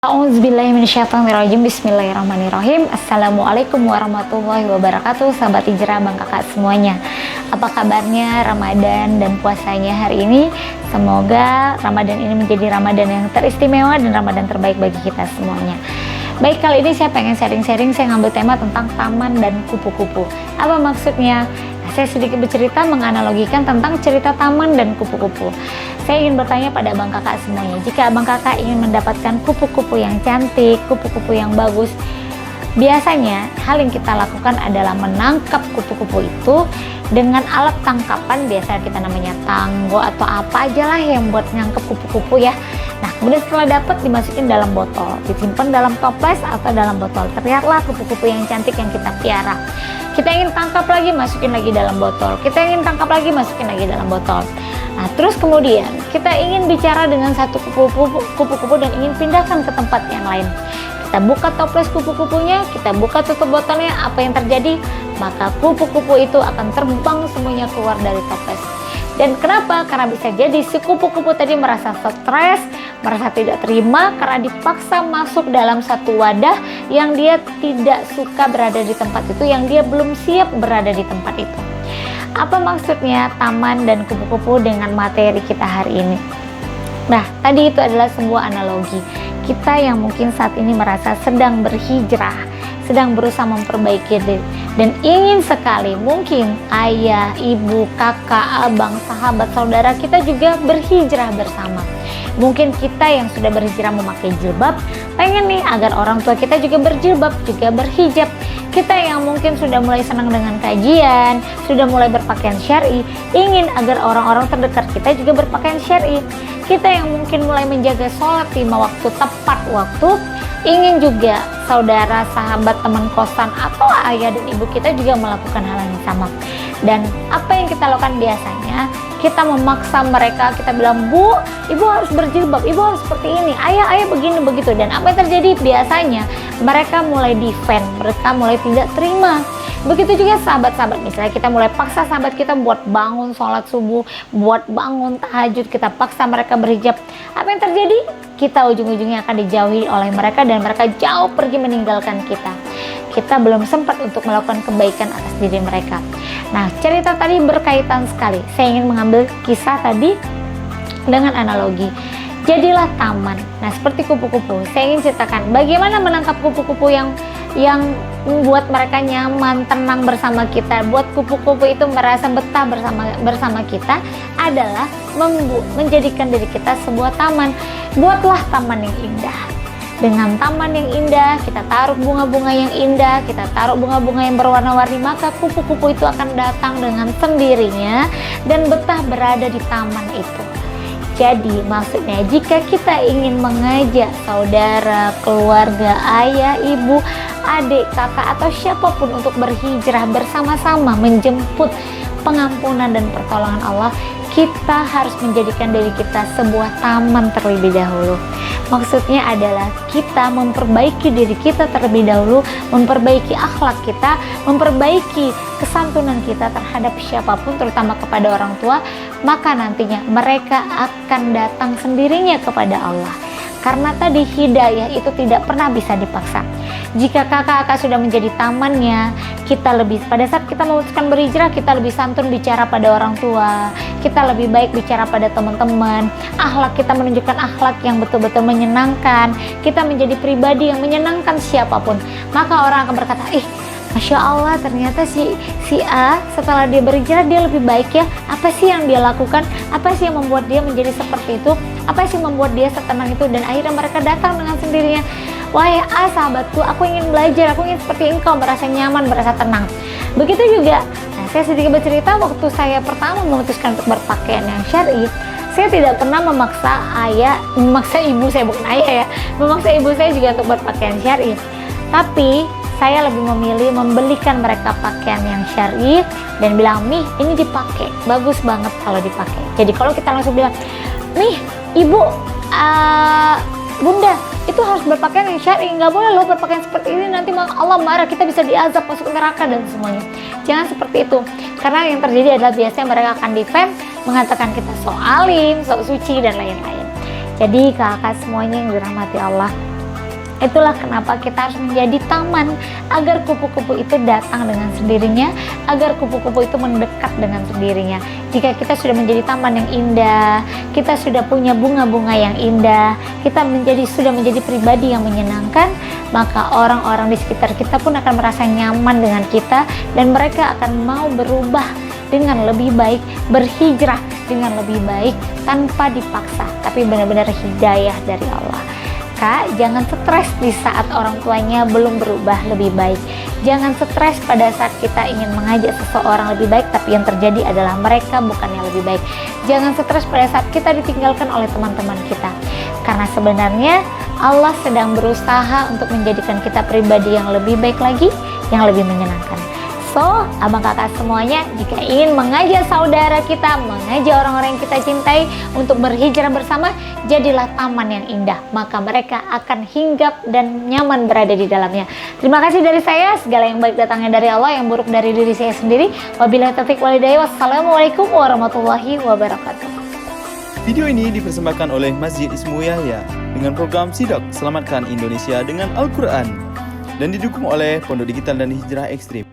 A'udzubillahiminasyaitonirrajim. Bismillahirrahmanirrahim. Assalamualaikum warahmatullahi wabarakatuh. Sahabat hijrah, bang kakak semuanya, apa kabarnya Ramadan dan puasanya hari ini? Semoga Ramadan ini menjadi Ramadan yang teristimewa dan Ramadan terbaik bagi kita semuanya. Baik, kali ini saya pengen sharing-sharing. Saya ngambil tema tentang taman dan kupu-kupu. Apa maksudnya? Saya sedikit bercerita menganalogikan tentang cerita taman dan kupu-kupu. Saya ingin bertanya pada abang kakak semuanya, jika abang kakak ingin mendapatkan kupu-kupu yang cantik, kupu-kupu yang bagus, biasanya hal yang kita lakukan adalah menangkap kupu-kupu itu dengan alat tangkapan, biasa kita namanya tanggo atau apa aja lah yang buat ngangkep kupu-kupu ya. Nah, kemudian setelah dapat dimasukin dalam botol, disimpan dalam toples atau dalam botol. Terlihatlah kupu-kupu yang cantik yang kita piara. Kita ingin tangkap lagi, masukin lagi dalam botol. Kita ingin tangkap lagi, masukin lagi dalam botol. Nah, terus kemudian kita ingin bicara dengan satu kupu-kupu dan ingin pindahkan ke tempat yang lain. Kita buka toples kupu-kupunya, kita buka tutup botolnya, apa yang terjadi? Maka kupu-kupu itu akan terbang semuanya keluar dari toples. Dan kenapa? Karena bisa jadi si kupu-kupu tadi merasa stres, merasa tidak terima karena dipaksa masuk dalam satu wadah yang dia tidak suka berada di tempat itu, yang dia belum siap berada di tempat itu. Apa maksudnya taman dan kupu-kupu dengan materi kita hari ini? Nah, tadi itu adalah sebuah analogi. Kita yang mungkin saat ini merasa sedang berhijrah, sedang berusaha memperbaiki diri, dan ingin sekali mungkin ayah, ibu, kakak, abang, sahabat, saudara kita juga berhijrah bersama. Mungkin kita yang sudah berhijrah memakai jilbab, pengen nih agar orang tua kita juga berjilbab, juga berhijab. Kita yang mungkin sudah mulai senang dengan kajian, sudah mulai berpakaian syar'i, ingin agar orang-orang terdekat kita juga berpakaian syar'i. Kita yang mungkin mulai menjaga sholat 5 waktu tepat waktu, ingin juga saudara, sahabat, teman kosan atau ayah dan ibu kita juga melakukan hal yang sama. Dan apa yang kita lakukan biasanya, kita memaksa mereka, kita bilang, bu, ibu harus berjilbab, ibu harus seperti ini, ayah begini begitu. Dan apa yang terjadi? Biasanya mereka mulai defend, mereka mulai tidak terima. Begitu juga sahabat-sahabat, misalnya kita mulai paksa sahabat kita buat bangun sholat subuh, buat bangun tahajud, kita paksa mereka berhijab. Apa yang terjadi? Kita ujung-ujungnya akan dijauhi oleh mereka dan mereka jauh pergi meninggalkan kita. Kita belum sempat untuk melakukan kebaikan atas diri mereka. Nah, cerita tadi berkaitan sekali. Saya ingin mengambil kisah tadi dengan analogi. Jadilah taman. Nah, seperti kupu-kupu. Saya ingin ceritakan bagaimana menangkap kupu-kupu yang membuat mereka nyaman, tenang bersama kita. Buat kupu-kupu itu merasa betah bersama kita adalah menjadikan diri kita sebuah taman. Buatlah taman yang indah. Dengan taman yang indah, kita taruh bunga-bunga yang indah, kita taruh bunga-bunga yang berwarna-warni, maka kupu-kupu itu akan datang dengan sendirinya dan betah berada di taman itu. Jadi maksudnya jika kita ingin mengajak saudara, keluarga, ayah, ibu, adik, kakak atau siapapun untuk berhijrah bersama-sama menjemput pengampunan dan pertolongan Allah, kita harus menjadikan diri kita sebuah taman terlebih dahulu. Maksudnya adalah kita memperbaiki diri kita terlebih dahulu, memperbaiki akhlak kita, memperbaiki kesantunan kita terhadap siapapun, terutama kepada orang tua, maka nantinya mereka akan datang sendirinya kepada Allah. Karena tadi hidayah itu tidak pernah bisa dipaksa. Jika kakak-kakak sudah menjadi tamannya, kita lebih, pada saat kita memutuskan berhijrah, kita lebih santun bicara pada orang tua, kita lebih baik bicara pada teman-teman, akhlak kita menunjukkan akhlak yang betul-betul menyenangkan, kita menjadi pribadi yang menyenangkan siapapun, maka orang akan berkata, Masya Allah, ternyata si A setelah dia berhijrah dia lebih baik ya. Apa sih yang dia lakukan? Apa sih yang membuat dia menjadi seperti itu? Apa sih yang membuat dia setenang itu? Dan akhirnya mereka datang dengan sendirinya. Wahai A, sahabatku, aku ingin belajar, aku ingin seperti engkau, merasa nyaman, merasa tenang. Begitu juga, saya sedikit bercerita waktu saya pertama memutuskan untuk berpakaian yang syar'i. Saya tidak pernah memaksa ibu saya, bukan ayah ya, memaksa ibu saya juga untuk berpakaian syar'i. Tapi saya lebih memilih membelikan mereka pakaian yang syar'i dan bilang, "Mih, ini dipakai, bagus banget kalau dipakai." Jadi kalau kita langsung bilang, "Mih, ibu, bunda, itu harus berpakaian yang syar'i, nggak boleh lo berpakaian seperti ini, nanti Allah marah, kita bisa diazab, masuk neraka dan semuanya." Jangan seperti itu, karena yang terjadi adalah biasanya mereka akan defend, mengatakan kita sok alim, sok suci dan lain-lain. Jadi kakak semuanya yang dirahmati Allah, Itulah kenapa kita harus menjadi taman, agar kupu-kupu itu datang dengan sendirinya, agar kupu-kupu itu mendekat dengan sendirinya. Jika kita sudah menjadi taman yang indah, kita sudah punya bunga-bunga yang indah, kita sudah menjadi pribadi yang menyenangkan, maka orang-orang di sekitar kita pun akan merasa nyaman dengan kita, dan mereka akan mau berubah dengan lebih baik, berhijrah dengan lebih baik tanpa dipaksa, tapi benar-benar hidayah dari Allah. Kak, jangan stres di saat orang tuanya belum berubah lebih baik. Jangan stres pada saat kita ingin mengajak seseorang lebih baik, tapi yang terjadi adalah mereka bukannya lebih baik. Jangan stres pada saat kita ditinggalkan oleh teman-teman kita, karena sebenarnya Allah sedang berusaha untuk menjadikan kita pribadi yang lebih baik lagi, yang lebih menyenangkan. So, abang kakak semuanya, jika ingin mengajak saudara kita, mengajak orang-orang yang kita cintai untuk berhijrah bersama, jadilah taman yang indah, maka mereka akan hinggap dan nyaman berada di dalamnya. Terima kasih dari saya, segala yang baik datangnya dari Allah, yang buruk dari diri saya sendiri. Wabillahi taufiq wal hidayah. Wassalamualaikum warahmatullahi wabarakatuh. Video ini dipersembahkan oleh Masjid Ismu Yahya dengan program Sidok Selamatkan Indonesia dengan Al-Quran dan didukung oleh Pondok Digital dan Hijrah Ekstrim.